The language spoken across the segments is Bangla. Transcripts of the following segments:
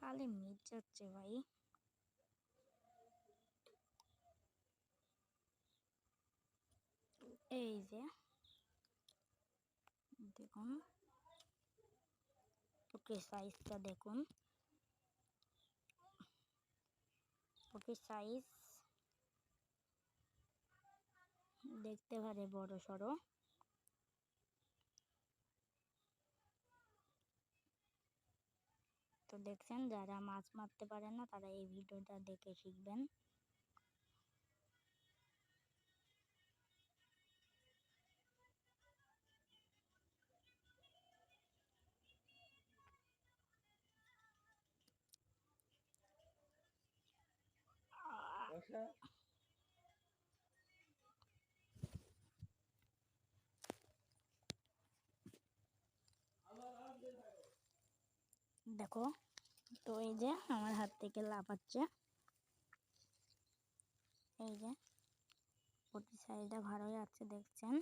খালি মিট যাচ্ছে ভাই। এই যে দেখুন, ওকে সাইজটা দেখুন, ওকে সাইজ দেখতে পারে বড় সড়ো। তো দেখছেন, যারা মাছ মারতে পারে না তারা এই ভিডিওটা দেখে শিখবেন। দেখো, তো এই যে আমার হাত থেকে লাফাচ্ছে, এই যে প্রতি সাইডটা ভালো যাচ্ছে দেখছেন।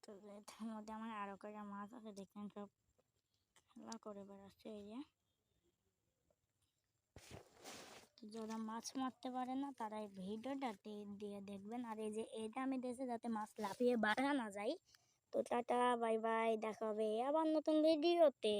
তো এটার মধ্যে আমার আরো কয়েকটা মাছ আছে দেখছেন, সব খেলা করে বেড়াচ্ছে। এই যে যারা মাছ মারতে পারে না তারা এই ভিডিওটা দিয়ে দেখবেন। আর এই যে এটা আমি দিয়েছি যাতে মাছ লাফিয়ে বাড়া না যায়। তো টাটা, বাই বাই, দেখা হবে আবার নতুন ভিডিওতে।